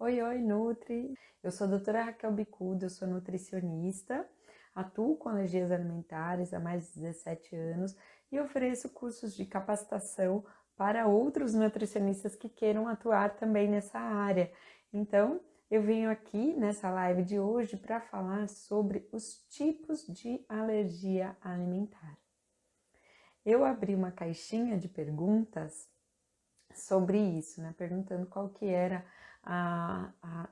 Oi, oi, Nutri! Eu sou a doutora Raquel Bicudo, eu sou nutricionista, atuo com alergias alimentares há mais de 17 anos e ofereço cursos de capacitação para outros nutricionistas que queiram atuar também nessa área. Então, eu venho aqui nessa live de hoje para falar sobre os tipos de alergia alimentar. Eu abri uma caixinha de perguntas sobre isso, né? Perguntando qual que era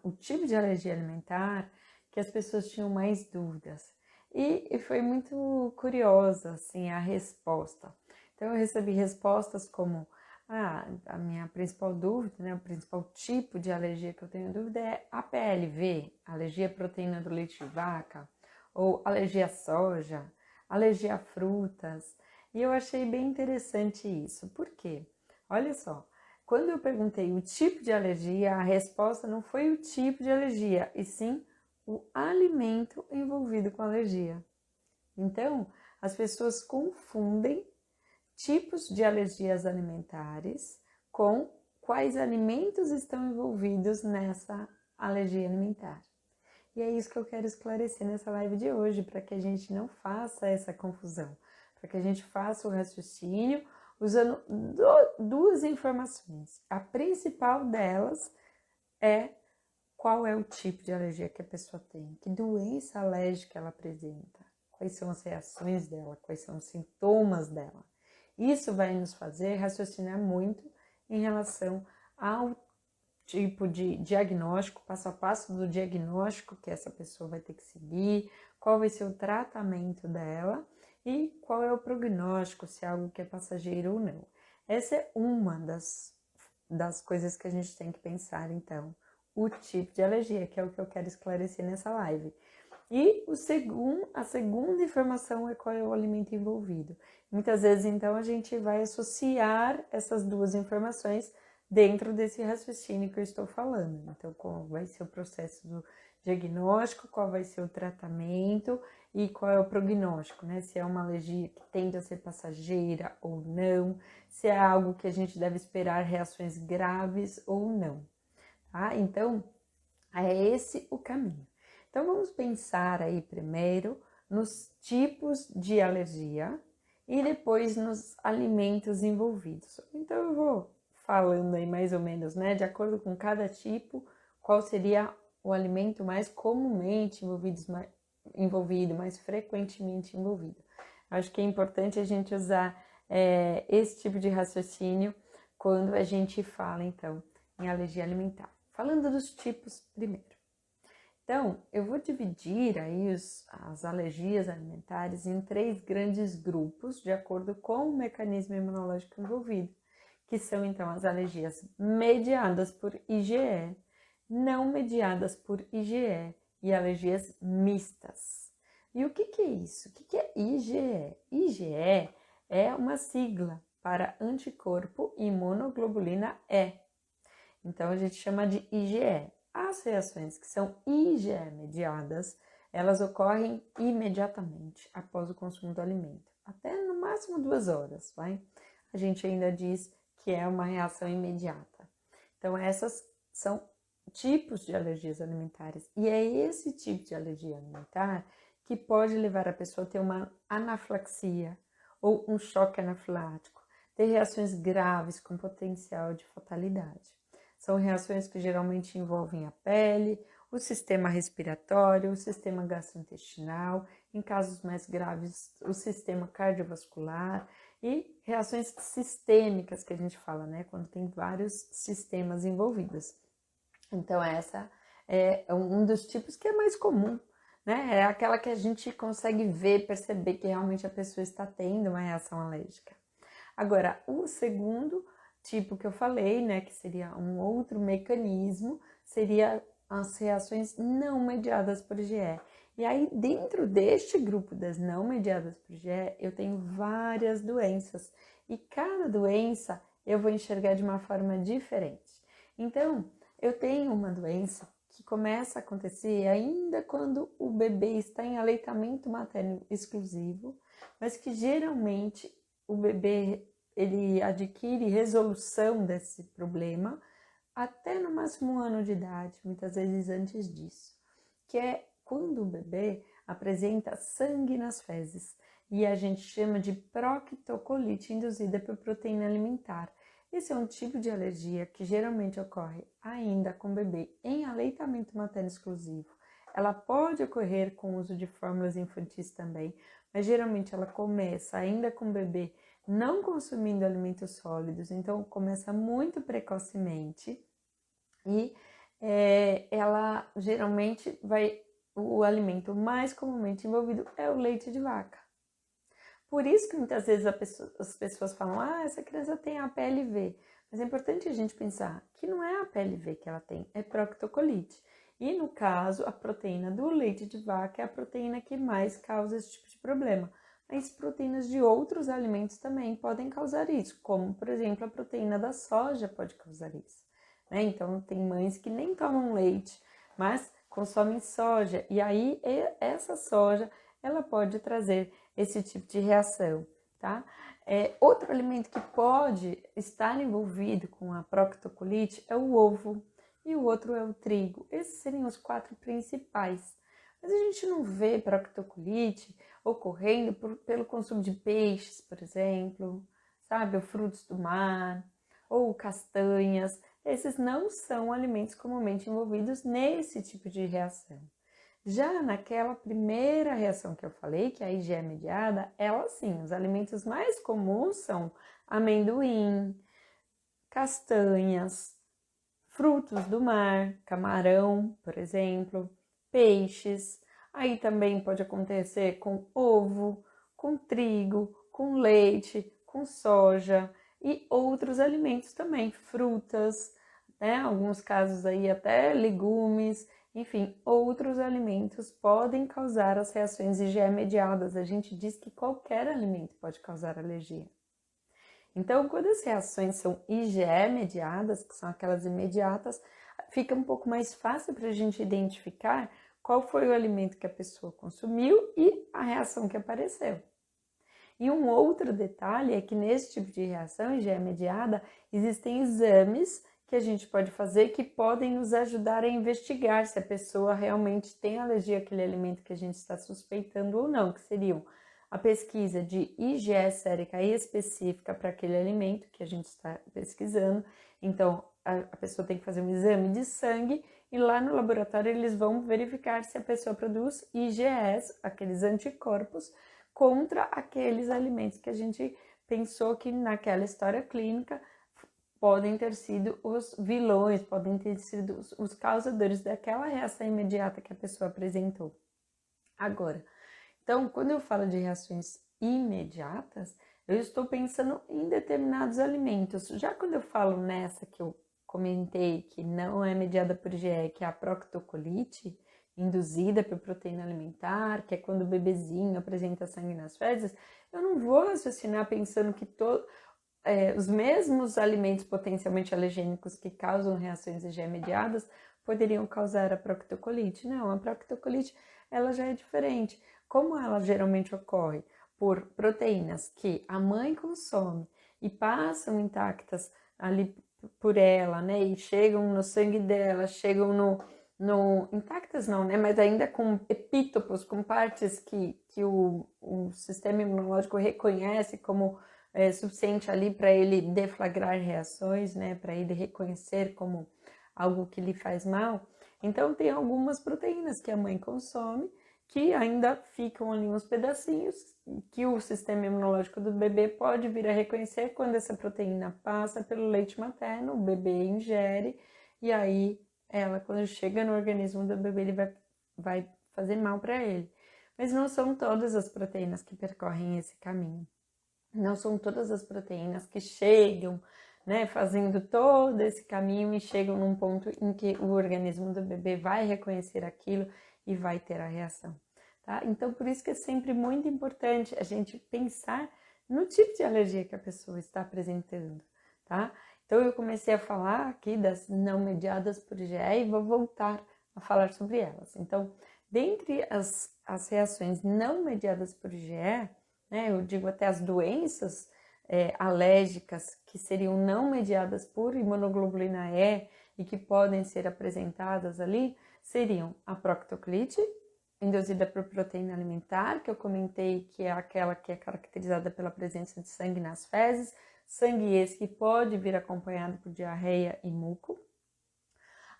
o tipo de alergia alimentar que as pessoas tinham mais dúvidas. E foi muito curiosa, assim, a resposta. Então, eu recebi respostas como, a minha principal dúvida, né, o principal tipo de alergia que eu tenho dúvida é APLV, alergia à proteína do leite de vaca, ou alergia à soja, alergia a frutas. E eu achei bem interessante isso. Por quê? Olha só, quando eu perguntei o tipo de alergia, a resposta não foi o tipo de alergia, e sim o alimento envolvido com a alergia. Então, as pessoas confundem tipos de alergias alimentares com quais alimentos estão envolvidos nessa alergia alimentar. E é isso que eu quero esclarecer nessa live de hoje, para que a gente não faça essa confusão, para que a gente faça o raciocínio usando duas informações. A principal delas é qual é o tipo de alergia que a pessoa tem, que doença alérgica ela apresenta, quais são as reações dela, quais são os sintomas dela. Isso vai nos fazer raciocinar muito em relação ao tipo de diagnóstico, passo a passo do diagnóstico que essa pessoa vai ter que seguir, qual vai ser o tratamento dela e qual é o prognóstico, se é algo que é passageiro ou não. Essa é uma das coisas que a gente tem que pensar, então, o tipo de alergia, que é o que eu quero esclarecer nessa live. E a segunda informação é qual é o alimento envolvido. Muitas vezes, então, a gente vai associar essas duas informações dentro desse raciocínio que eu estou falando. Então, qual vai ser o processo do diagnóstico, qual vai ser o tratamento e qual é o prognóstico, né? Se é uma alergia que tende a ser passageira ou não, se é algo que a gente deve esperar reações graves ou não, tá? Então, é esse o caminho. Então, vamos pensar aí primeiro nos tipos de alergia e depois nos alimentos envolvidos. Então, eu vou falando aí mais ou menos, né, de acordo com cada tipo, qual seria o alimento mais comumente envolvido, mais frequentemente envolvido. Acho que é importante a gente usar esse tipo de raciocínio quando a gente fala, então, em alergia alimentar. Falando dos tipos primeiro. Então, eu vou dividir aí as alergias alimentares em 3 grandes grupos, de acordo com o mecanismo imunológico envolvido, que são, então, as alergias mediadas por IgE, não mediadas por IgE e alergias mistas. E o que é isso? O que é IgE? IgE é uma sigla para anticorpo imunoglobulina E. Então, a gente chama de IgE. As reações que são IgE mediadas, elas ocorrem imediatamente após o consumo do alimento, até no máximo 2 horas, vai? A gente ainda diz que é uma reação imediata. Então, essas são tipos de alergias alimentares. E é esse tipo de alergia alimentar que pode levar a pessoa a ter uma anafilaxia ou um choque anafilático, ter reações graves com potencial de fatalidade. São reações que geralmente envolvem a pele, o sistema respiratório, o sistema gastrointestinal, em casos mais graves, o sistema cardiovascular e reações sistêmicas que a gente fala, né? Quando tem vários sistemas envolvidos. Então, essa é um dos tipos que é mais comum, né? É aquela que a gente consegue ver, perceber que realmente a pessoa está tendo uma reação alérgica. Agora, o segundo tipo que eu falei, né, que seria um outro mecanismo, seria as reações não mediadas por IgE. E aí, dentro deste grupo das não mediadas por IgE, eu tenho várias doenças. E cada doença eu vou enxergar de uma forma diferente. Então, eu tenho uma doença que começa a acontecer ainda quando o bebê está em aleitamento materno exclusivo, mas que geralmente o bebê ele adquire resolução desse problema até no máximo 1 ano de idade, muitas vezes antes disso, que é quando o bebê apresenta sangue nas fezes, e a gente chama de proctocolite induzida por proteína alimentar. Esse é um tipo de alergia que geralmente ocorre ainda com o bebê em aleitamento materno exclusivo. Ela pode ocorrer com o uso de fórmulas infantis também, mas geralmente ela começa ainda com o bebê não consumindo alimentos sólidos, então começa muito precocemente e ela geralmente o alimento mais comumente envolvido é o leite de vaca. Por isso que muitas vezes as pessoas falam, essa criança tem a PLV. Mas é importante a gente pensar que não é a PLV que ela tem, é proctocolite. E no caso, a proteína do leite de vaca é a proteína que mais causa esse tipo de problema. Mas proteínas de outros alimentos também podem causar isso, como, por exemplo, a proteína da soja pode causar isso. Né? Então, tem mães que nem tomam leite, mas consomem soja. E aí, essa soja, ela pode trazer esse tipo de reação, tá? Outro alimento que pode estar envolvido com a proctocolite é o ovo e o outro é o trigo. Esses seriam os 4 principais. Mas a gente não vê proctocolite ocorrendo pelo consumo de peixes, por exemplo, sabe? Ou frutos do mar, ou castanhas. Esses não são alimentos comumente envolvidos nesse tipo de reação. Já naquela primeira reação que eu falei, que a IgE é mediada, ela sim, os alimentos mais comuns são amendoim, castanhas, frutos do mar, camarão, por exemplo, peixes. Aí também pode acontecer com ovo, com trigo, com leite, com soja e outros alimentos também, frutas, né? Alguns casos aí até legumes. Enfim, outros alimentos podem causar as reações IgE mediadas. A gente diz que qualquer alimento pode causar alergia. Então, quando as reações são IgE mediadas, que são aquelas imediatas, fica um pouco mais fácil para a gente identificar qual foi o alimento que a pessoa consumiu e a reação que apareceu. E um outro detalhe é que nesse tipo de reação IgE mediada, existem exames que a gente pode fazer que podem nos ajudar a investigar se a pessoa realmente tem alergia àquele alimento que a gente está suspeitando ou não, que seriam a pesquisa de IgE sérica específica para aquele alimento que a gente está pesquisando. Então, a pessoa tem que fazer um exame de sangue e lá no laboratório eles vão verificar se a pessoa produz IgEs, aqueles anticorpos, contra aqueles alimentos que a gente pensou que naquela história clínica podem ter sido os vilões, podem ter sido os causadores daquela reação imediata que a pessoa apresentou. Agora, então, quando eu falo de reações imediatas, eu estou pensando em determinados alimentos. Já quando eu falo nessa que eu comentei, que não é mediada por IgE, que é a proctocolite, induzida por proteína alimentar, que é quando o bebezinho apresenta sangue nas fezes, eu não vou raciocinar pensando que os mesmos alimentos potencialmente alergênicos que causam reações IgE mediadas poderiam causar a proctocolite. Não, a proctocolite ela já é diferente. Como ela geralmente ocorre por proteínas que a mãe consome e passam intactas ali por ela, né, e chegam no sangue dela, chegam intactas não, né, mas ainda com epítopos, com partes que o sistema imunológico reconhece como suficiente ali para ele deflagrar reações, né, para ele reconhecer como algo que lhe faz mal. Então, tem algumas proteínas que a mãe consome que ainda ficam ali uns pedacinhos que o sistema imunológico do bebê pode vir a reconhecer quando essa proteína passa pelo leite materno, o bebê ingere e aí ela, quando chega no organismo do bebê, ele vai fazer mal para ele. Mas não são todas as proteínas que percorrem esse caminho. Não são todas as proteínas que chegam, né, fazendo todo esse caminho e chegam num ponto em que o organismo do bebê vai reconhecer aquilo e vai ter a reação, tá? Então, por isso que é sempre muito importante a gente pensar no tipo de alergia que a pessoa está apresentando, tá? Então, eu comecei a falar aqui das não mediadas por IgE e vou voltar a falar sobre elas. Então, dentre as reações não mediadas por IgE, né, eu digo até as doenças alérgicas que seriam não mediadas por imunoglobulina E e que podem ser apresentadas ali seriam a proctocolite, induzida por proteína alimentar, que eu comentei que é aquela que é caracterizada pela presença de sangue nas fezes, sangue esse que pode vir acompanhado por diarreia e muco.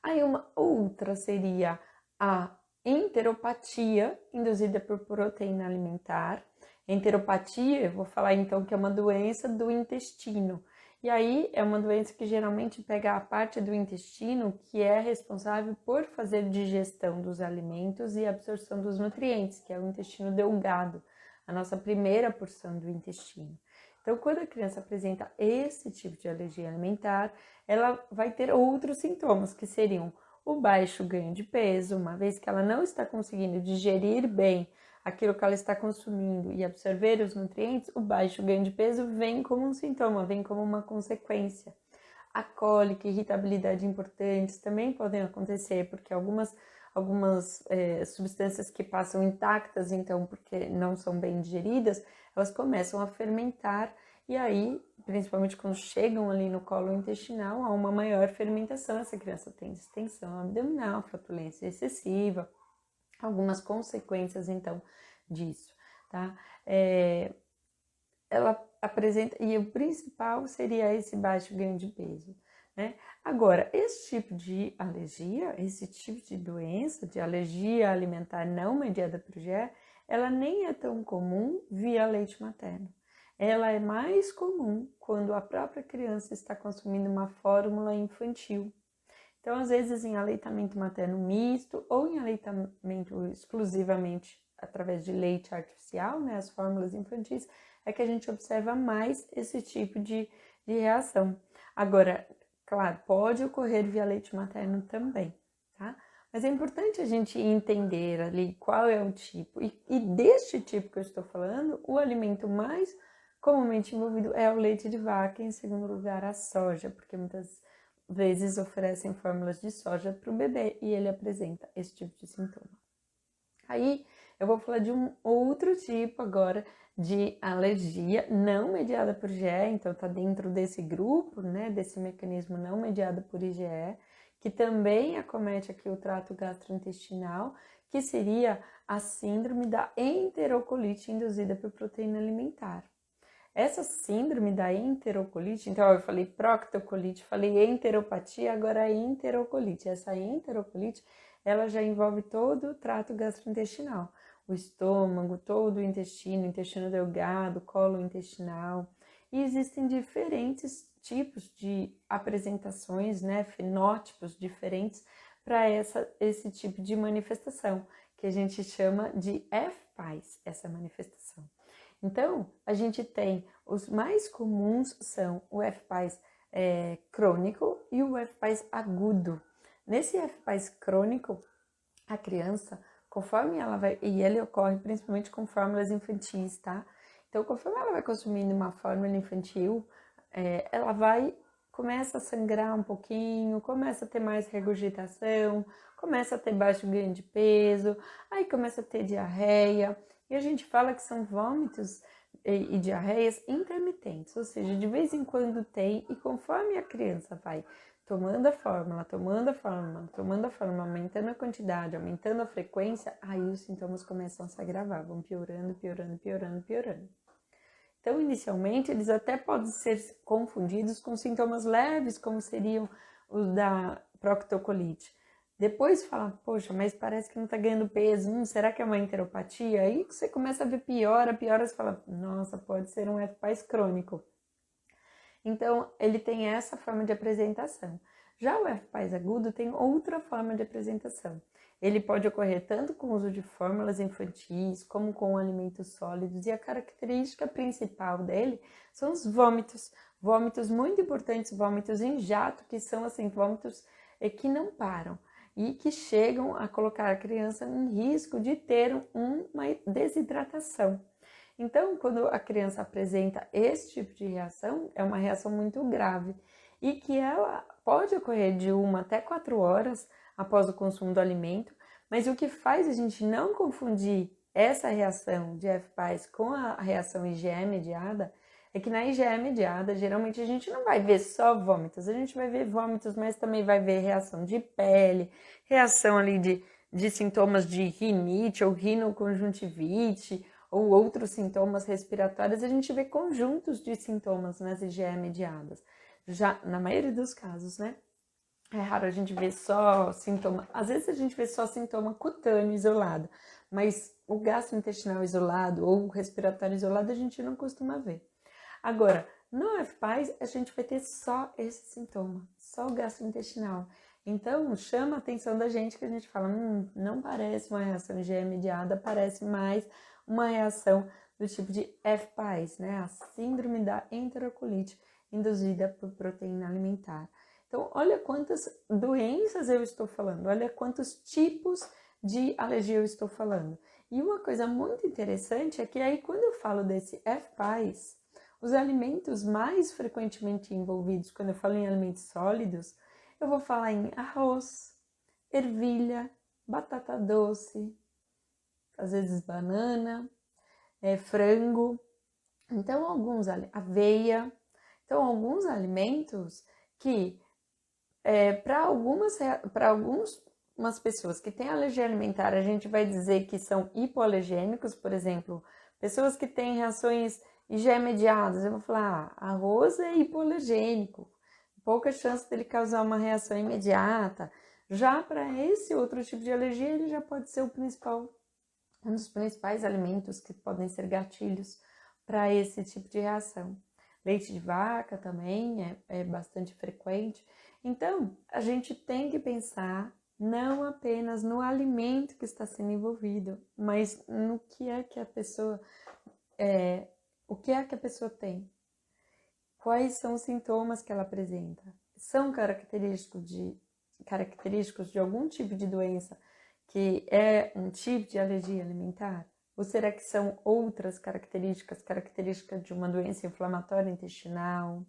Aí uma outra seria a enteropatia, induzida por proteína alimentar. Enteropatia, eu vou falar então que é uma doença do intestino. E aí é uma doença que geralmente pega a parte do intestino que é responsável por fazer digestão dos alimentos e absorção dos nutrientes, que é o intestino delgado, a nossa primeira porção do intestino. Então, quando a criança apresenta esse tipo de alergia alimentar, ela vai ter outros sintomas, que seriam o baixo ganho de peso, uma vez que ela não está conseguindo digerir bem aquilo que ela está consumindo e absorver os nutrientes, o baixo ganho de peso vem como um sintoma, vem como uma consequência. A cólica e irritabilidade importantes também podem acontecer, porque algumas substâncias que passam intactas, então, porque não são bem digeridas, elas começam a fermentar e aí, principalmente quando chegam ali no colo intestinal, há uma maior fermentação. Essa criança tem distensão abdominal, flatulência excessiva, algumas consequências, então, disso, tá? Ela apresenta, e o principal seria esse baixo ganho de peso, né? Agora, esse tipo de alergia, esse tipo de doença, de alergia alimentar não mediada por IgE, ela nem é tão comum via leite materno. Ela é mais comum quando a própria criança está consumindo uma fórmula infantil. Então, às vezes, em aleitamento materno misto ou em aleitamento exclusivamente através de leite artificial, né, as fórmulas infantis, é que a gente observa mais esse tipo de reação. Agora, claro, pode ocorrer via leite materno também, tá? Mas é importante a gente entender ali qual é o tipo. E deste tipo que eu estou falando, o alimento mais comumente envolvido é o leite de vaca, em segundo lugar a soja, porque muitas vezes oferecem fórmulas de soja para o bebê e ele apresenta esse tipo de sintoma. Aí eu vou falar de um outro tipo agora de alergia não mediada por IgE, então tá dentro desse grupo, né, desse mecanismo não mediado por IgE, que também acomete aqui o trato gastrointestinal, que seria a síndrome da enterocolite induzida por proteína alimentar. Essa síndrome da enterocolite, então eu falei proctocolite, falei enteropatia, agora a enterocolite. Essa enterocolite, ela já envolve todo o trato gastrointestinal, o estômago, todo o intestino delgado, colo intestinal. E existem diferentes tipos de apresentações, né, fenótipos diferentes para esse tipo de manifestação, que a gente chama de FPAS, essa manifestação. Então, a gente tem, os mais comuns são o FPAS crônico e o FPAS agudo. Nesse FPAS crônico, a criança, conforme ela vai, e ele ocorre principalmente com fórmulas infantis, tá? Então, conforme ela vai consumindo uma fórmula infantil, ela começa a sangrar um pouquinho, começa a ter mais regurgitação, começa a ter baixo ganho de peso, aí começa a ter diarreia, e a gente fala que são vômitos e diarreias intermitentes, ou seja, de vez em quando tem, e conforme a criança vai tomando a fórmula, aumentando a quantidade, aumentando a frequência, aí os sintomas começam a se agravar, vão piorando. Então, inicialmente, eles até podem ser confundidos com sintomas leves, como seriam os da proctocolite. Depois fala, poxa, mas parece que não tá ganhando peso, será que é uma enteropatia? Aí você começa a ver piora, você fala, nossa, pode ser um FPAS crônico. Então, ele tem essa forma de apresentação. Já o FPAS agudo tem outra forma de apresentação. Ele pode ocorrer tanto com o uso de fórmulas infantis, como com alimentos sólidos, e a característica principal dele são os vômitos. Vômitos muito importantes, vômitos em jato, que são assim, vômitos que não param e que chegam a colocar a criança em risco de ter uma desidratação. Então, quando a criança apresenta esse tipo de reação, é uma reação muito grave e que ela pode ocorrer de 1 até 4 horas após o consumo do alimento, mas o que faz a gente não confundir essa reação de FPAS com a reação IgE mediada é que na IgE mediada, geralmente a gente não vai ver só vômitos, a gente vai ver vômitos, mas também vai ver reação de pele, reação ali de sintomas de rinite ou rinoconjuntivite, ou outros sintomas respiratórios, a gente vê conjuntos de sintomas nas IgE mediadas. Já na maioria dos casos, né? É raro a gente ver só sintoma, às vezes a gente vê só sintoma cutâneo isolado, mas o gastrointestinal isolado ou o respiratório isolado a gente não costuma ver. Agora, no FPAS a gente vai ter só esse sintoma, só o gastrointestinal. Então, chama a atenção da gente que a gente fala, não parece uma reação IgE mediada, parece mais uma reação do tipo de FPAS, né? A síndrome da enterocolite induzida por proteína alimentar. Então, olha quantas doenças eu estou falando, olha quantos tipos de alergia eu estou falando. E uma coisa muito interessante é que aí quando eu falo desse FPAS, os alimentos mais frequentemente envolvidos, quando eu falo em alimentos sólidos, eu vou falar em arroz, ervilha, batata doce, às vezes banana, frango, então aveia. Então, alguns alimentos que para algumas pessoas que têm alergia alimentar, a gente vai dizer que são hipoalergênicos, por exemplo, pessoas que têm reações IgE mediadas, eu vou falar, arroz é hipoalergênico, pouca chance dele causar uma reação imediata. Já para esse outro tipo de alergia, ele já pode ser um dos principais alimentos que podem ser gatilhos para esse tipo de reação. Leite de vaca também é bastante frequente. Então, a gente tem que pensar não apenas no alimento que está sendo envolvido, mas no que é que a pessoa o que é que a pessoa tem. Quais são os sintomas que ela apresenta? São característicos de algum tipo de doença que é um tipo de alergia alimentar? Ou será que são outras características de uma doença inflamatória intestinal,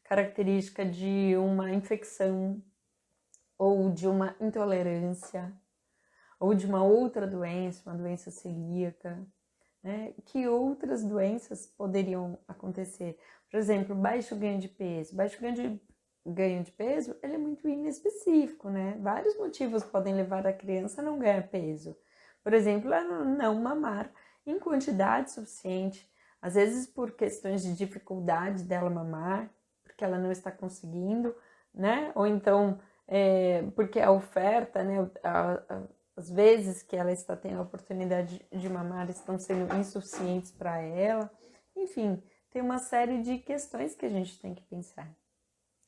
característica de uma infecção, ou de uma intolerância, ou de uma outra doença, uma doença celíaca, né? Que outras doenças poderiam acontecer? Por exemplo, baixo ganho de peso. Baixo ganho de peso, ele é muito inespecífico, né? Vários motivos podem levar a criança a não ganhar peso. Por exemplo, ela não mamar em quantidade suficiente, às vezes por questões de dificuldade dela mamar, porque ela não está conseguindo, né? Ou então porque a oferta, né? As vezes que ela está tendo a oportunidade de mamar estão sendo insuficientes para ela. Enfim, tem uma série de questões que a gente tem que pensar.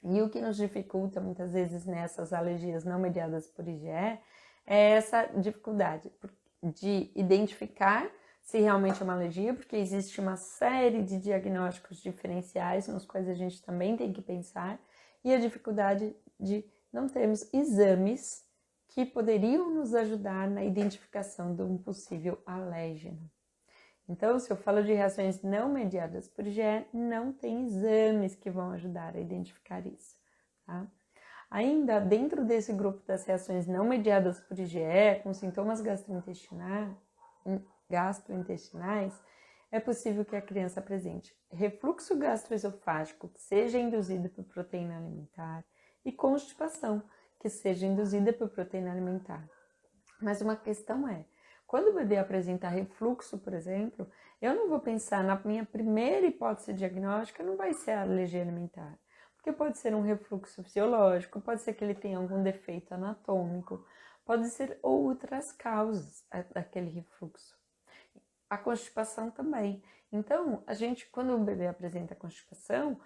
E o que nos dificulta muitas vezes nessas alergias não mediadas por IgE é essa dificuldade de identificar se realmente é uma alergia, porque existe uma série de diagnósticos diferenciais nos quais a gente também tem que pensar, e a dificuldade de não termos exames que poderiam nos ajudar na identificação de um possível alérgeno. Então, se eu falo de reações não mediadas por IgE, não tem exames que vão ajudar a identificar isso, tá? Ainda dentro desse grupo das reações não mediadas por IgE, com sintomas gastrointestinais, é possível que a criança apresente refluxo gastroesofágico, que seja induzido por proteína alimentar, e constipação, que seja induzida por proteína alimentar. Mas uma questão é, quando o bebê apresenta refluxo, por exemplo, eu não vou pensar na minha primeira hipótese diagnóstica, não vai ser a alergia alimentar, porque pode ser um refluxo fisiológico, pode ser que ele tenha algum defeito anatômico, pode ser outras causas daquele refluxo. A constipação também. Então, quando o bebê apresenta constipação,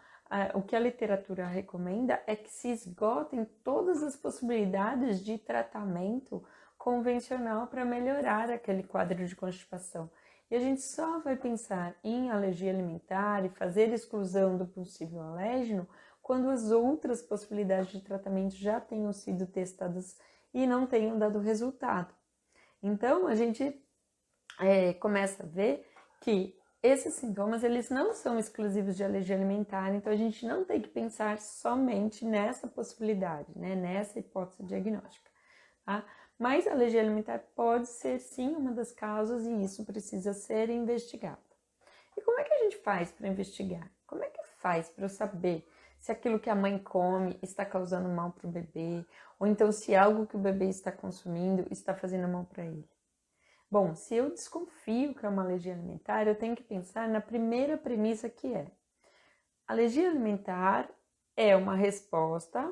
o que a literatura recomenda é que se esgotem todas as possibilidades de tratamento convencional para melhorar aquele quadro de constipação. E a gente só vai pensar em alergia alimentar e fazer exclusão do possível alérgeno quando as outras possibilidades de tratamento já tenham sido testadas e não tenham dado resultado. Então, a gente começa a ver que esses sintomas, eles não são exclusivos de alergia alimentar, então a gente não tem que pensar somente nessa possibilidade, né, nessa hipótese diagnóstica, tá? Mas a alergia alimentar pode ser sim uma das causas e isso precisa ser investigado. E como é que a gente faz para investigar? Como é que faz para eu saber se aquilo que a mãe come está causando mal para o bebê, ou então se algo que o bebê está consumindo está fazendo mal para ele? Bom, se eu desconfio que é uma alergia alimentar, eu tenho que pensar na primeira premissa que é: alergia alimentar é uma resposta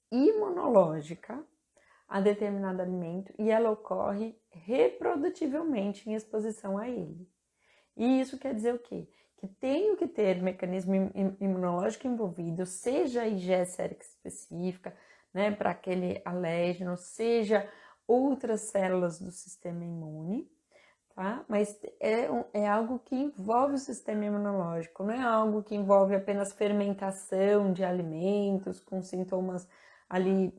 imunológica a determinado alimento e ela ocorre reprodutivelmente em exposição a ele. E isso quer dizer o quê? Que tenho que ter mecanismo imunológico envolvido, seja a IgE sérica específica, né, para aquele alérgeno, seja outras células do sistema imune, tá? Mas é algo que envolve o sistema imunológico, não é algo que envolve apenas fermentação de alimentos com sintomas ali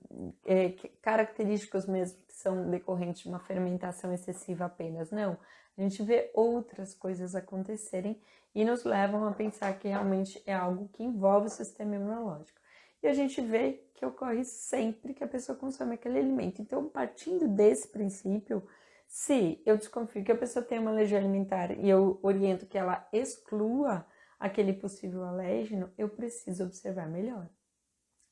característicos mesmo que são decorrentes de uma fermentação excessiva apenas, não. A gente vê outras coisas acontecerem e nos levam a pensar que realmente é algo que envolve o sistema imunológico. E a gente vê que ocorre sempre que a pessoa consome aquele alimento. Então, partindo desse princípio, se eu desconfio que a pessoa tem uma alergia alimentar e eu oriento que ela exclua aquele possível alérgeno, eu preciso observar melhor.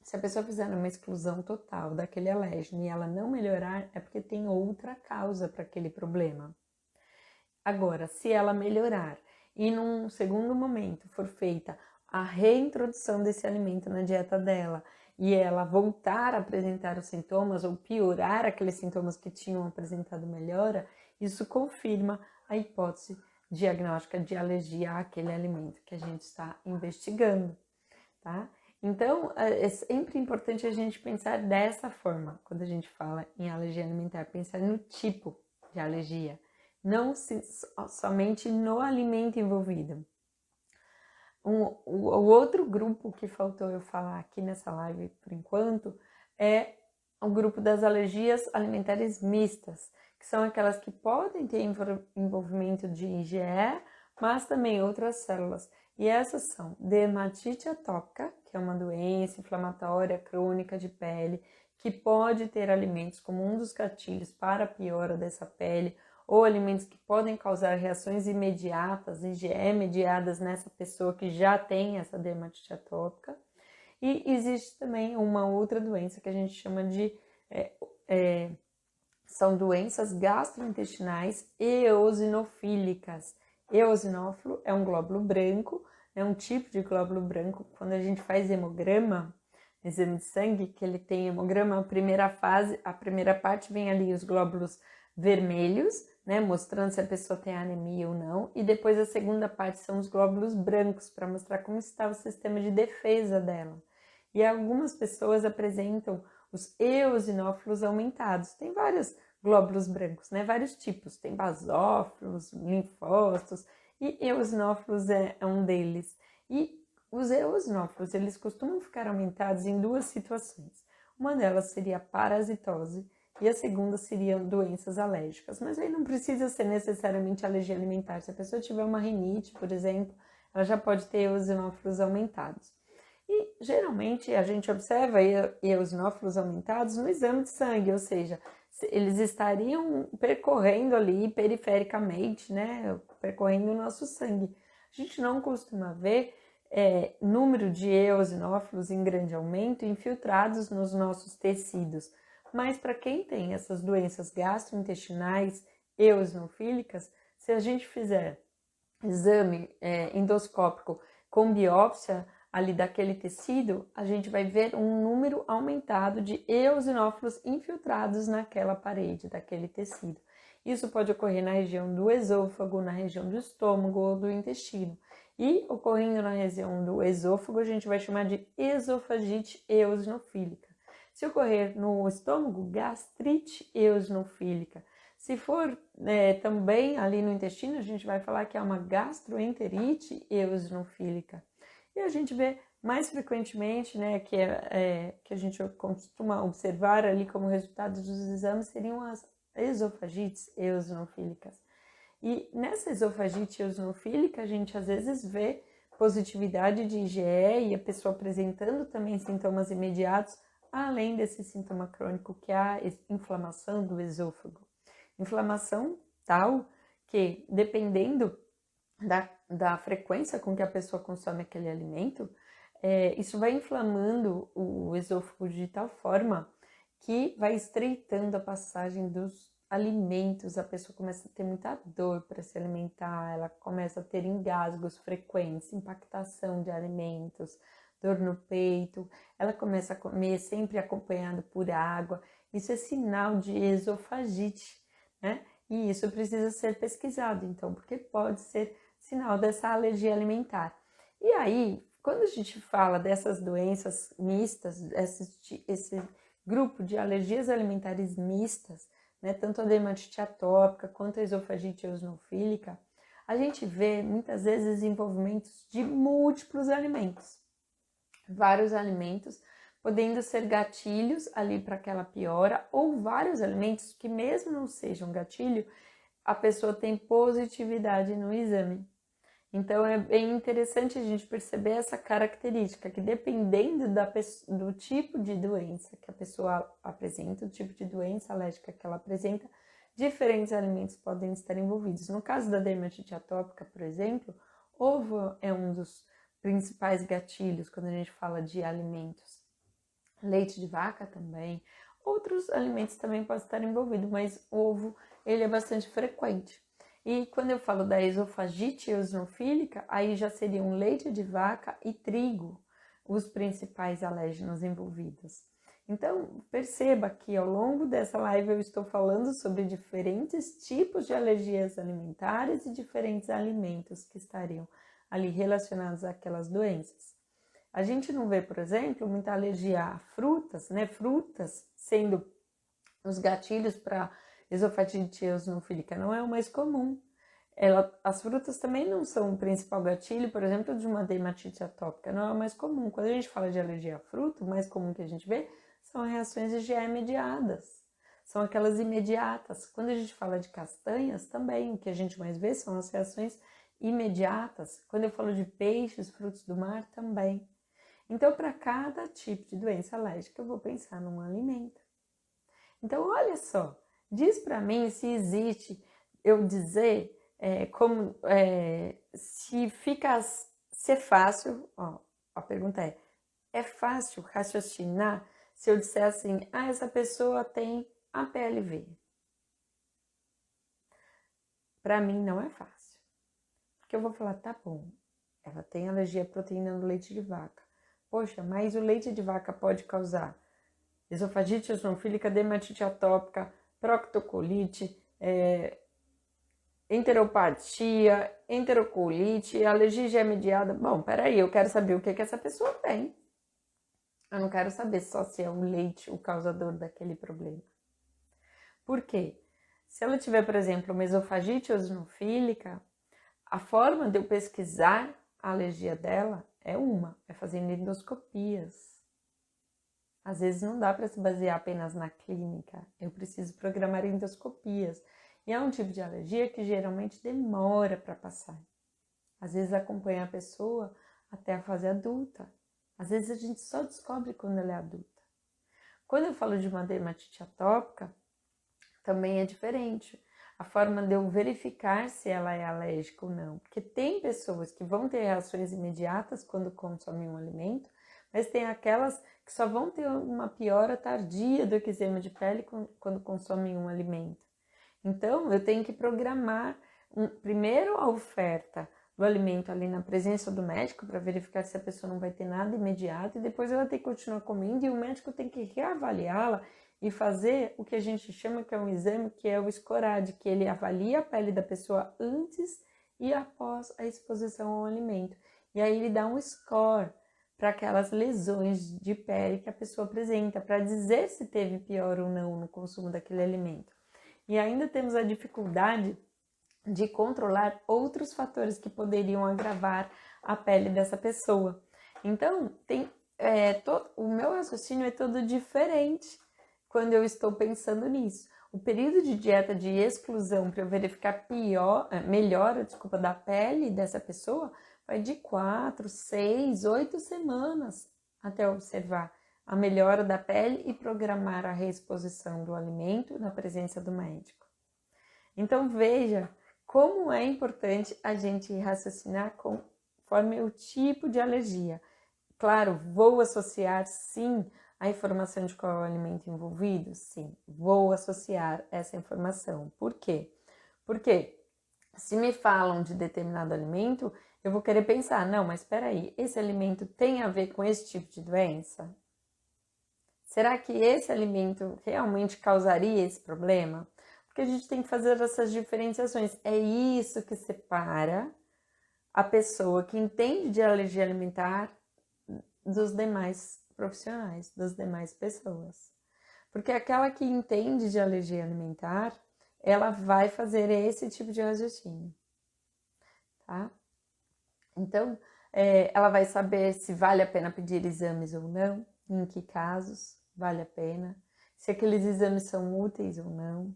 Se a pessoa fizer uma exclusão total daquele alérgeno e ela não melhorar, é porque tem outra causa para aquele problema. Agora, se ela melhorar e num segundo momento for feita a reintrodução desse alimento na dieta dela e ela voltar a apresentar os sintomas ou piorar aqueles sintomas que tinham apresentado melhora, isso confirma a hipótese diagnóstica de alergia àquele alimento que a gente está investigando, tá? Então, é sempre importante a gente pensar dessa forma, quando a gente fala em alergia alimentar, pensar no tipo de alergia, não somente no alimento envolvido. O outro grupo que faltou eu falar aqui nessa live por enquanto é o grupo das alergias alimentares mistas, que são aquelas que podem ter envolvimento de IgE, mas também outras células. E essas são dermatite atópica, que é uma doença inflamatória crônica de pele, que pode ter alimentos como um dos gatilhos para a piora dessa pele, ou alimentos que podem causar reações imediatas, IgE mediadas nessa pessoa que já tem essa dermatite atópica. E existe também uma outra doença que a gente chama de... são doenças gastrointestinais eosinofílicas. Eosinófilo é um glóbulo branco, é um tipo de glóbulo branco. Quando a gente faz hemograma, exame de sangue, que ele tem hemograma, a primeira fase, a primeira parte vem ali os glóbulos vermelhos, né, mostrando se a pessoa tem anemia ou não, e depois a segunda parte são os glóbulos brancos, para mostrar como está o sistema de defesa dela. E algumas pessoas apresentam os eosinófilos aumentados. Tem vários glóbulos brancos, né, vários tipos, tem basófilos, linfócitos, e eosinófilos é um deles. E os eosinófilos, eles costumam ficar aumentados em duas situações. Uma delas seria a parasitose, e a segunda seriam doenças alérgicas. Mas aí não precisa ser necessariamente alergia alimentar. Se a pessoa tiver uma rinite, por exemplo, ela já pode ter eosinófilos aumentados. E geralmente a gente observa eosinófilos aumentados no exame de sangue, ou seja, eles estariam percorrendo ali perifericamente, né, percorrendo o nosso sangue. A gente não costuma ver número de eosinófilos em grande aumento infiltrados nos nossos tecidos. Mas para quem tem essas doenças gastrointestinais eosinofílicas, se a gente fizer exame endoscópico com biópsia ali daquele tecido, a gente vai ver um número aumentado de eosinófilos infiltrados naquela parede daquele tecido. Isso pode ocorrer na região do esôfago, na região do estômago ou do intestino. E ocorrendo na região do esôfago, a gente vai chamar de esofagite eosinofílica. Se ocorrer no estômago, gastrite eosinofílica. Se for também ali no intestino, a gente vai falar que é uma gastroenterite eosinofílica. E a gente vê mais frequentemente, né, que a gente costuma observar ali como resultado dos exames, seriam as esofagites eosinofílicas. E nessa esofagite eosinofílica, a gente às vezes vê positividade de IgE e a pessoa apresentando também sintomas imediatos, além desse sintoma crônico que é a inflamação do esôfago. Inflamação tal que, dependendo da frequência com que a pessoa consome aquele alimento, isso vai inflamando o esôfago de tal forma que vai estreitando a passagem dos alimentos, a pessoa começa a ter muita dor para se alimentar, ela começa a ter engasgos frequentes, impactação de alimentos, dor no peito, ela começa a comer sempre acompanhado por água. Isso é sinal de esofagite, né? E isso precisa ser pesquisado, então, porque pode ser sinal dessa alergia alimentar. E aí, quando a gente fala dessas doenças mistas, esse grupo de alergias alimentares mistas, né, tanto a dermatite atópica quanto a esofagite eosinofílica, a gente vê muitas vezes desenvolvimentos de múltiplos alimentos, vários alimentos, podendo ser gatilhos ali para aquela piora, ou vários alimentos que, mesmo não sejam gatilho, a pessoa tem positividade no exame. Então é bem interessante a gente perceber essa característica, que dependendo do tipo de doença que a pessoa apresenta, do tipo de doença alérgica que ela apresenta, diferentes alimentos podem estar envolvidos. No caso da dermatite atópica, por exemplo, ovo é um dos principais gatilhos quando a gente fala de alimentos. Leite de vaca também, outros alimentos também podem estar envolvidos, mas o ovo ele é bastante frequente. E quando eu falo da esofagite eosinofílica, aí já seriam leite de vaca e trigo os principais alérgenos envolvidos. Então, perceba que ao longo dessa live eu estou falando sobre diferentes tipos de alergias alimentares e diferentes alimentos que estariam ali relacionados àquelas doenças. A gente não vê, por exemplo, muita alergia a frutas, né? Frutas sendo os gatilhos para esofagite eosinofílica não é o mais comum. As frutas também não são o principal gatilho, por exemplo, de uma dermatite atópica, não é o mais comum. Quando a gente fala de alergia a fruta, o mais comum que a gente vê são reações IgE mediadas, são aquelas imediatas. Quando a gente fala de castanhas, também, o que a gente mais vê são as reações imediatas. Quando eu falo de peixes, frutos do mar, também. Então, para cada tipo de doença alérgica, eu vou pensar num alimento. Então, olha só, diz para mim se existe eu dizer se é fácil, ó, a pergunta é fácil raciocinar se eu disser assim, essa pessoa tem APLV? Para mim não é fácil, porque eu vou falar, tá bom, ela tem alergia à proteína no leite de vaca. Poxa, mas o leite de vaca pode causar esofagite eosinofílica, dermatite atópica, proctocolite, enteropatia, enterocolite, alergia IgE mediada. Bom, peraí, eu quero saber o que essa pessoa tem. Eu não quero saber só se é o leite o causador daquele problema. Por quê? Se ela tiver, por exemplo, uma esofagite eosinofílica, a forma de eu pesquisar a alergia dela é fazendo endoscopias. Às vezes não dá para se basear apenas na clínica, eu preciso programar endoscopias. E é um tipo de alergia que geralmente demora para passar. Às vezes acompanha a pessoa até a fase adulta. Às vezes a gente só descobre quando ela é adulta. Quando eu falo de uma dermatite atópica, também é diferente. A forma de eu verificar se ela é alérgica ou não. Porque tem pessoas que vão ter reações imediatas quando consomem um alimento, mas tem aquelas que só vão ter uma piora tardia do eczema de pele quando consomem um alimento. Então, eu tenho que programar primeiro a oferta do alimento ali na presença do médico para verificar se a pessoa não vai ter nada imediato e depois ela tem que continuar comendo e o médico tem que reavaliá-la e fazer o que a gente chama que é um exame, que é o SCORAD, que ele avalia a pele da pessoa antes e após a exposição ao alimento. E aí ele dá um score para aquelas lesões de pele que a pessoa apresenta, para dizer se teve pior ou não no consumo daquele alimento. E ainda temos a dificuldade de controlar outros fatores que poderiam agravar a pele dessa pessoa. Então, o meu raciocínio é todo diferente quando eu estou pensando nisso. O período de dieta de exclusão para eu verificar melhora da pele dessa pessoa vai de 4, 6, 8 semanas até observar a melhora da pele e programar a reexposição do alimento na presença do médico. Então veja como é importante a gente raciocinar conforme o tipo de alergia. Claro, vou associar sim a informação de qual é o alimento envolvido? Sim, vou associar essa informação. Por quê? Porque se me falam de determinado alimento, eu vou querer pensar, não, mas espera aí, esse alimento tem a ver com esse tipo de doença? Será que esse alimento realmente causaria esse problema? Porque a gente tem que fazer essas diferenciações. É isso que separa a pessoa que entende de alergia alimentar dos demais profissionais, das demais pessoas. Porque aquela que entende de alergia alimentar, ela vai fazer esse tipo de raciocínio, tá? Então, ela vai saber se vale a pena pedir exames ou não, em que casos vale a pena, se aqueles exames são úteis ou não,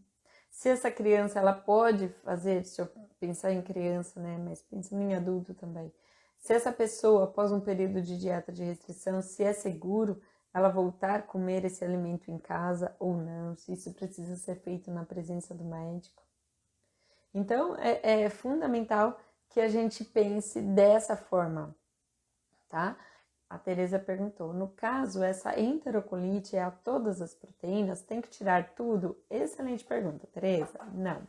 se essa criança ela pode fazer, se eu pensar em criança, né, mas pensando em adulto também, se essa pessoa, após um período de dieta de restrição, se é seguro ela voltar a comer esse alimento em casa ou não, se isso precisa ser feito na presença do médico. Então, é fundamental que a gente pense dessa forma, tá? A Tereza perguntou, no caso, essa enterocolite é a todas as proteínas, tem que tirar tudo? Excelente pergunta, Tereza. Não.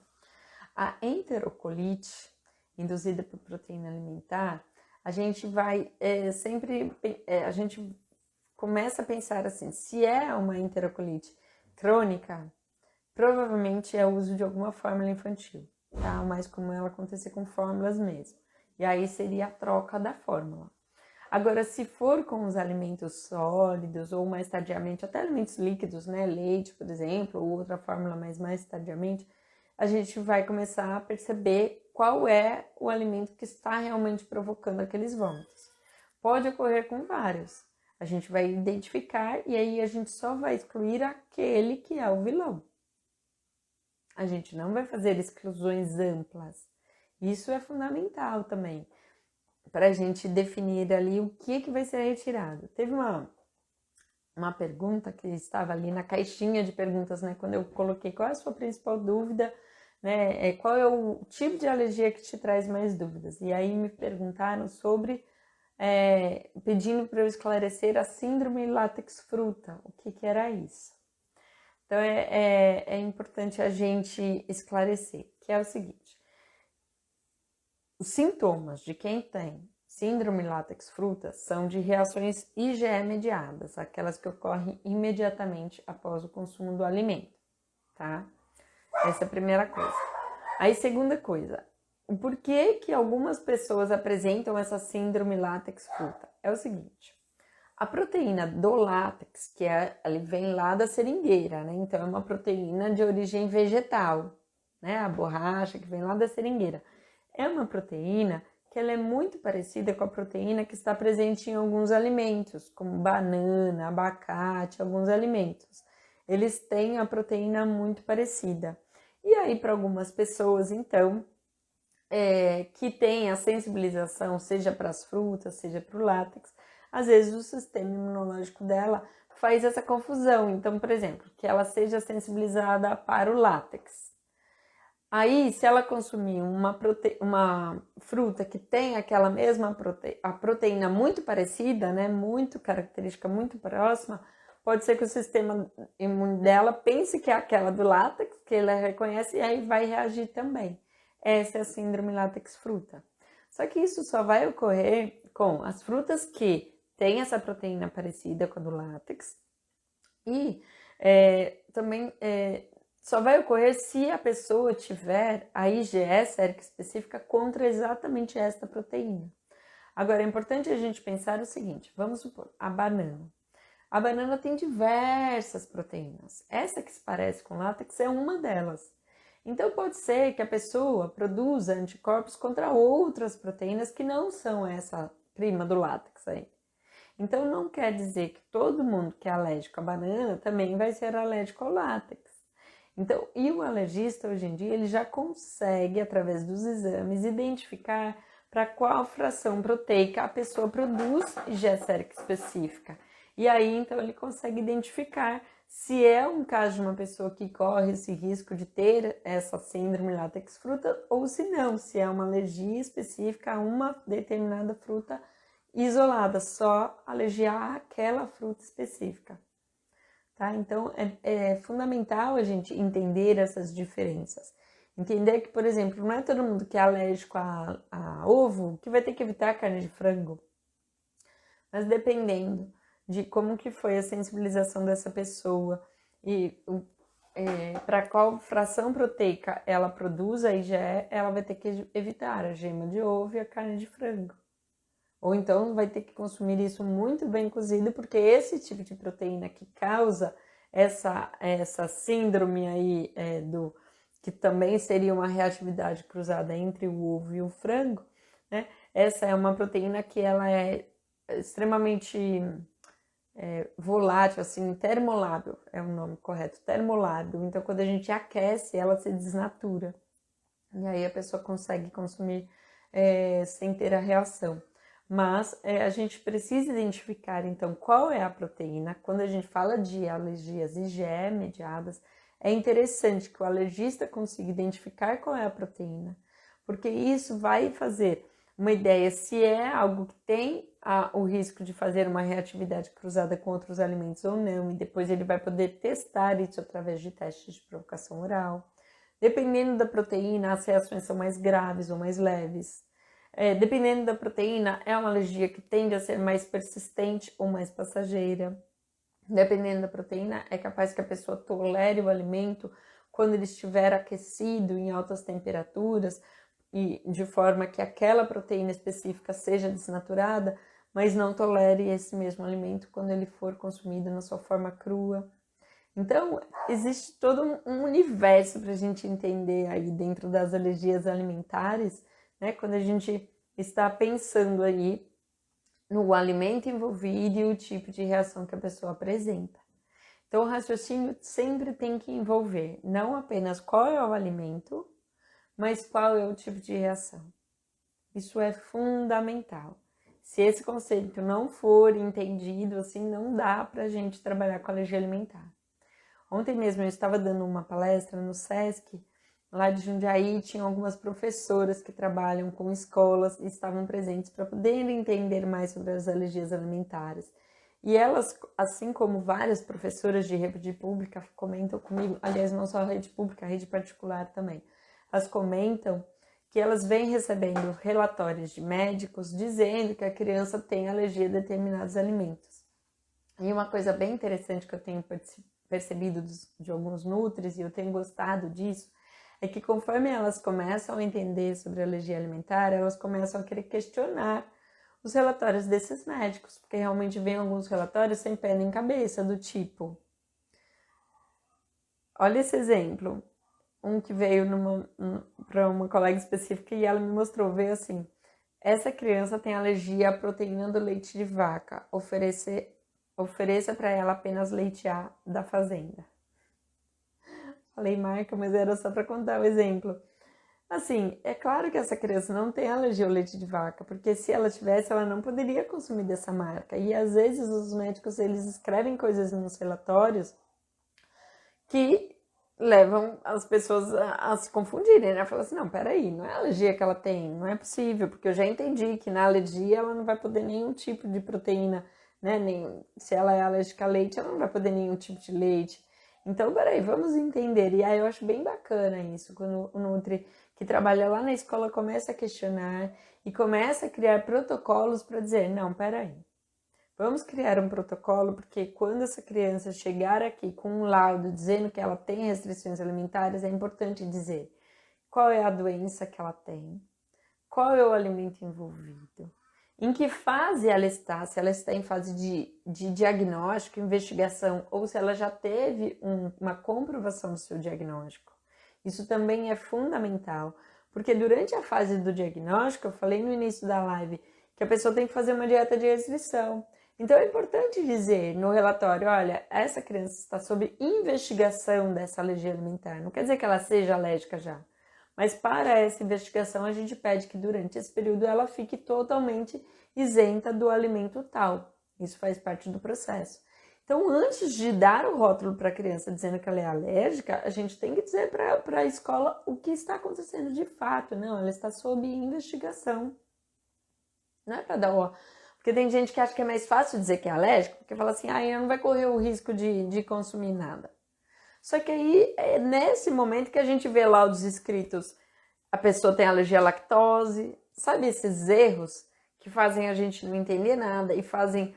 A enterocolite, induzida por proteína alimentar, a gente vai a gente começa a pensar assim, se é uma enterocolite crônica, provavelmente é o uso de alguma fórmula infantil, tá? O mais comum é ela acontecer com fórmulas mesmo. E aí seria a troca da fórmula. Agora, se for com os alimentos sólidos ou mais tardiamente, até alimentos líquidos, né? Leite, por exemplo, ou outra fórmula, mas mais tardiamente, a gente vai começar a perceber qual é o alimento que está realmente provocando aqueles vômitos. Pode ocorrer com vários. A gente vai identificar e aí a gente só vai excluir aquele que é o vilão. A gente não vai fazer exclusões amplas. Isso é fundamental também, para a gente definir ali o que vai ser retirado. Teve uma pergunta que estava ali na caixinha de perguntas, né? Quando eu coloquei qual é a sua principal dúvida, né? Qual é o tipo de alergia que te traz mais dúvidas? E aí me perguntaram sobre, pedindo para eu esclarecer a síndrome látex fruta, o que era isso. Então é importante a gente esclarecer, que é o seguinte: os sintomas de quem tem síndrome látex fruta são de reações IgE mediadas, aquelas que ocorrem imediatamente após o consumo do alimento, tá? Essa é a primeira coisa. Aí, segunda coisa, o porquê que algumas pessoas apresentam essa síndrome látex fruta? É o seguinte, a proteína do látex, ele vem lá da seringueira, né? Então, é uma proteína de origem vegetal, né? A borracha que vem lá da seringueira. É uma proteína que ela é muito parecida com a proteína que está presente em alguns alimentos, como banana, abacate, alguns alimentos. Eles têm a proteína muito parecida. E aí, para algumas pessoas, então, que tem a sensibilização, seja para as frutas, seja para o látex, às vezes o sistema imunológico dela faz essa confusão. Então, por exemplo, que ela seja sensibilizada para o látex. Aí, se ela consumir uma fruta que tem aquela mesma a proteína muito parecida, né, muito característica, muito próxima, pode ser que o sistema imune dela pense que é aquela do látex, que ela reconhece, e aí vai reagir também. Essa é a síndrome látex fruta. Só que isso só vai ocorrer com as frutas que têm essa proteína parecida com a do látex e também só vai ocorrer se a pessoa tiver a IgE sérica específica contra exatamente esta proteína. Agora, é importante a gente pensar o seguinte, vamos supor, a banana. A banana tem diversas proteínas. Essa que se parece com látex é uma delas. Então, pode ser que a pessoa produza anticorpos contra outras proteínas que não são essa prima do látex aí. Então, não quer dizer que todo mundo que é alérgico à banana também vai ser alérgico ao látex. Então, e o alergista, hoje em dia, ele já consegue, através dos exames, identificar para qual fração proteica a pessoa produz IgE sérica específica. E aí, então, ele consegue identificar se é um caso de uma pessoa que corre esse risco de ter essa síndrome látex fruta, ou se não, se é uma alergia específica a uma determinada fruta isolada, só alergia àquela fruta específica. Tá? Então, é fundamental a gente entender essas diferenças. Entender que, por exemplo, não é todo mundo que é alérgico a ovo que vai ter que evitar carne de frango. Mas dependendo de como que foi a sensibilização dessa pessoa e para qual fração proteica ela produz a IgE, ela vai ter que evitar a gema de ovo e a carne de frango. Ou então vai ter que consumir isso muito bem cozido, porque esse tipo de proteína que causa essa síndrome aí que também seria uma reatividade cruzada entre o ovo e o frango, né? Essa é uma proteína que ela é extremamente volátil, assim, termolábil, é o nome correto, termolábil. Então, quando a gente aquece, ela se desnatura. E aí a pessoa consegue consumir sem ter a reação. Mas a gente precisa identificar, então, qual é a proteína. Quando a gente fala de alergias IgE mediadas, é interessante que o alergista consiga identificar qual é a proteína, porque isso vai fazer uma ideia se é algo que tem o risco de fazer uma reatividade cruzada com outros alimentos ou não, e depois ele vai poder testar isso através de testes de provocação oral. Dependendo da proteína, as reações são mais graves ou mais leves. Dependendo da proteína, é uma alergia que tende a ser mais persistente ou mais passageira. Dependendo da proteína, é capaz que a pessoa tolere o alimento quando ele estiver aquecido em altas temperaturas e de forma que aquela proteína específica seja desnaturada, mas não tolere esse mesmo alimento quando ele for consumido na sua forma crua. Então, existe todo um universo para a gente entender aí dentro das alergias alimentares, né? Quando a gente está pensando aí no alimento envolvido e o tipo de reação que a pessoa apresenta. Então, o raciocínio sempre tem que envolver não apenas qual é o alimento, mas qual é o tipo de reação. Isso é fundamental. Se esse conceito não for entendido, assim, não dá para a gente trabalhar com alergia alimentar. Ontem mesmo eu estava dando uma palestra no SESC, lá de Jundiaí, tinha algumas professoras que trabalham com escolas e estavam presentes para poderem entender mais sobre as alergias alimentares. E elas, assim como várias professoras de rede pública comentam comigo, aliás, não só a rede pública, a rede particular também, elas comentam que elas vêm recebendo relatórios de médicos dizendo que a criança tem alergia a determinados alimentos. E uma coisa bem interessante que eu tenho percebido de alguns nutris, e eu tenho gostado disso, é que conforme elas começam a entender sobre alergia alimentar, elas começam a querer questionar os relatórios desses médicos, porque realmente vem alguns relatórios sem pé nem cabeça, do tipo, olha esse exemplo, um que veio para uma colega específica e ela me mostrou, veio assim, essa criança tem alergia à proteína do leite de vaca, ofereça para ela apenas leite A da fazenda. Falei marca, mas era só para contar o exemplo. Assim, é claro que essa criança não tem alergia ao leite de vaca, porque se ela tivesse, ela não poderia consumir dessa marca. E às vezes os médicos, eles escrevem coisas nos relatórios que levam as pessoas a se confundirem, né? Falam assim, não, peraí, não é a alergia que ela tem, não é possível, porque eu já entendi que na alergia ela não vai poder nenhum tipo de proteína, né? Se ela é alérgica a leite, ela não vai poder nenhum tipo de leite. Então, peraí, vamos entender. E aí eu acho bem bacana isso, quando o Nutri que trabalha lá na escola começa a questionar e começa a criar protocolos para dizer, não, peraí, vamos criar um protocolo, porque quando essa criança chegar aqui com um laudo dizendo que ela tem restrições alimentares, é importante dizer qual é a doença que ela tem, qual é o alimento envolvido, em que fase ela está, se ela está em fase de diagnóstico, investigação, ou se ela já teve uma comprovação do seu diagnóstico. Isso também é fundamental, porque durante a fase do diagnóstico, eu falei no início da live, que a pessoa tem que fazer uma dieta de restrição. Então é importante dizer no relatório, olha, essa criança está sob investigação dessa alergia alimentar. Não quer dizer que ela seja alérgica já, mas para essa investigação a gente pede que durante esse período ela fique totalmente isenta do alimento tal. Isso faz parte do processo. Então, antes de dar o rótulo para a criança dizendo que ela é alérgica, a gente tem que dizer para a escola o que está acontecendo de fato. Não, ela está sob investigação. Não é para dar o... Porque tem gente que acha que é mais fácil dizer que é alérgico, porque fala assim, ela não vai correr o risco de consumir nada. Só que aí, é nesse momento que a gente vê laudos escritos, a pessoa tem alergia à lactose, sabe esses erros que fazem a gente não entender nada e fazem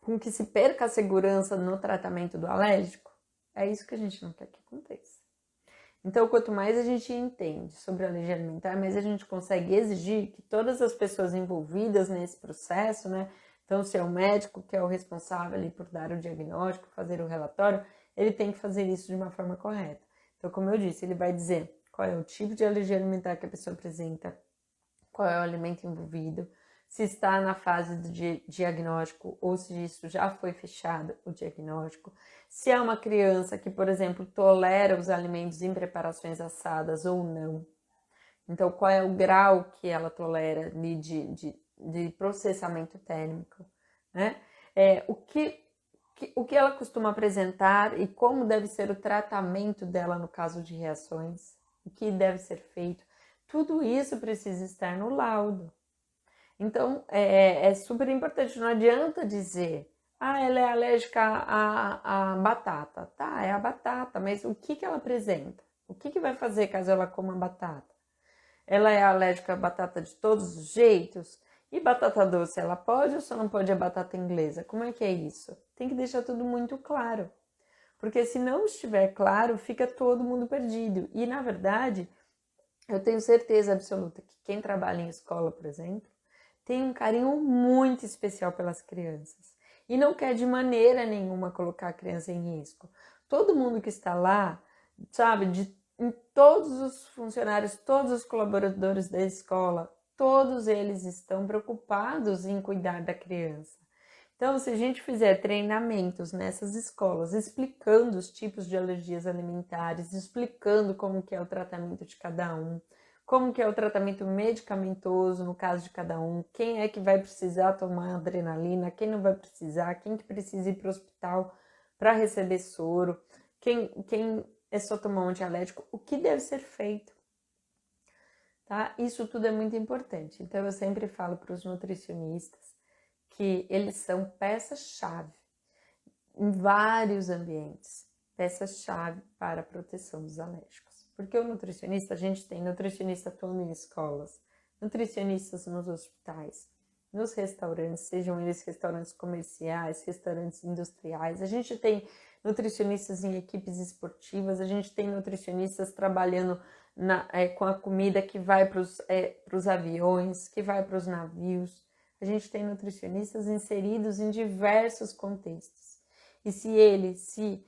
com que se perca a segurança no tratamento do alérgico? É isso que a gente não quer que aconteça. Então, quanto mais a gente entende sobre a alergia alimentar, mais a gente consegue exigir que todas as pessoas envolvidas nesse processo, né? Então, se é o médico que é o responsável ali por dar o diagnóstico, fazer o relatório, ele tem que fazer isso de uma forma correta. Então, como eu disse, ele vai dizer qual é o tipo de alergia alimentar que a pessoa apresenta, qual é o alimento envolvido, se está na fase de diagnóstico ou se isso já foi fechado, o diagnóstico. Se é uma criança que, por exemplo, tolera os alimentos em preparações assadas ou não. Então, qual é o grau que ela tolera de processamento térmico, né? O que ela costuma apresentar e como deve ser o tratamento dela no caso de reações, o que deve ser feito. Tudo isso precisa estar no laudo. Então, é super importante, não adianta dizer, ela é alérgica à batata. Tá, é a batata, mas o que ela apresenta? O que vai fazer caso ela coma batata? Ela é alérgica à batata de todos os jeitos? E batata doce, ela pode ou só não pode a batata inglesa? Como é que é isso? Tem que deixar tudo muito claro. Porque se não estiver claro, fica todo mundo perdido. E, na verdade, eu tenho certeza absoluta que quem trabalha em escola, por exemplo, tem um carinho muito especial pelas crianças e não quer de maneira nenhuma colocar a criança em risco. Todo mundo que está lá, sabe, todos os funcionários, todos os colaboradores da escola, todos eles estão preocupados em cuidar da criança. Então, se a gente fizer treinamentos nessas escolas, explicando os tipos de alergias alimentares, explicando como que é o tratamento de cada um, como que é o tratamento medicamentoso no caso de cada um, quem é que vai precisar tomar adrenalina, quem não vai precisar, quem que precisa ir para o hospital para receber soro, quem é só tomar um antialérgico, o que deve ser feito, tá? Isso tudo é muito importante. Então, eu sempre falo para os nutricionistas que eles são peças-chave em vários ambientes, peças-chave para a proteção dos alérgicos. Porque o nutricionista, a gente tem nutricionista atuando em escolas, nutricionistas nos hospitais, nos restaurantes, sejam eles restaurantes comerciais, restaurantes industriais, a gente tem nutricionistas em equipes esportivas, a gente tem nutricionistas trabalhando com a comida que vai para os aviões, que vai para os navios, a gente tem nutricionistas inseridos em diversos contextos. E se ele se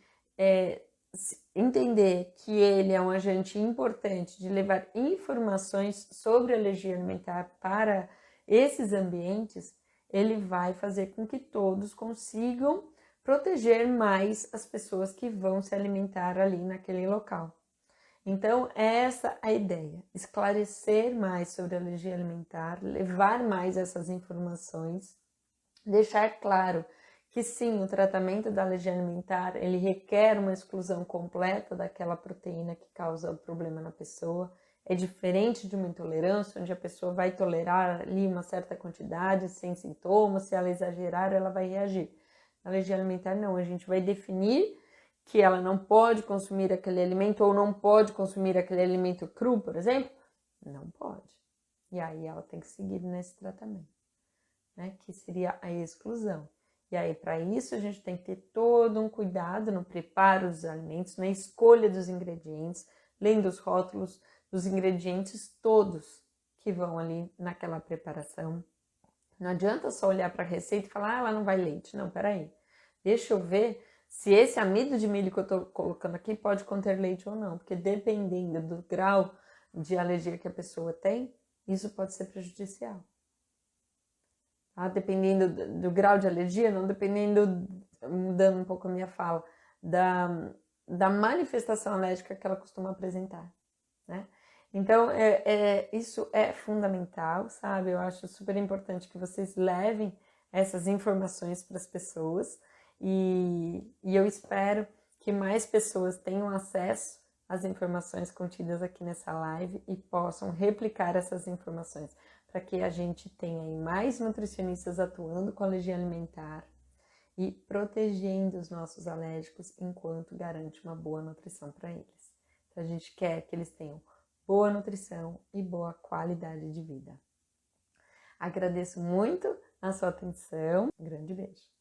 entender que ele é um agente importante de levar informações sobre alergia alimentar para esses ambientes, ele vai fazer com que todos consigam proteger mais as pessoas que vão se alimentar ali naquele local. Então, essa é a ideia, esclarecer mais sobre alergia alimentar, levar mais essas informações, deixar claro que sim, o tratamento da alergia alimentar, ele requer uma exclusão completa daquela proteína que causa o problema na pessoa. É diferente de uma intolerância, onde a pessoa vai tolerar ali uma certa quantidade, sem sintomas, se ela exagerar, ela vai reagir. Na alergia alimentar, não, a gente vai definir que ela não pode consumir aquele alimento ou não pode consumir aquele alimento cru, por exemplo. Não pode. E aí ela tem que seguir nesse tratamento, né? Que seria a exclusão. E aí, para isso, a gente tem que ter todo um cuidado no preparo dos alimentos, na escolha dos ingredientes, lendo os rótulos dos ingredientes todos que vão ali naquela preparação. Não adianta só olhar para a receita e falar, ela não vai leite. Não, peraí. Deixa eu ver se esse amido de milho que eu estou colocando aqui pode conter leite ou não. Porque dependendo do grau de alergia que a pessoa tem, isso pode ser prejudicial. Tá? Dependendo do grau de alergia, não dependendo, mudando um pouco a minha fala, da manifestação alérgica que ela costuma apresentar, né? Então, isso é fundamental, sabe? Eu acho super importante que vocês levem essas informações para as pessoas e eu espero que mais pessoas tenham acesso às informações contidas aqui nessa live e possam replicar essas informações, para que a gente tenha aí mais nutricionistas atuando com alergia alimentar e protegendo os nossos alérgicos enquanto garante uma boa nutrição para eles. Então a gente quer que eles tenham boa nutrição e boa qualidade de vida. Agradeço muito a sua atenção. Um grande beijo.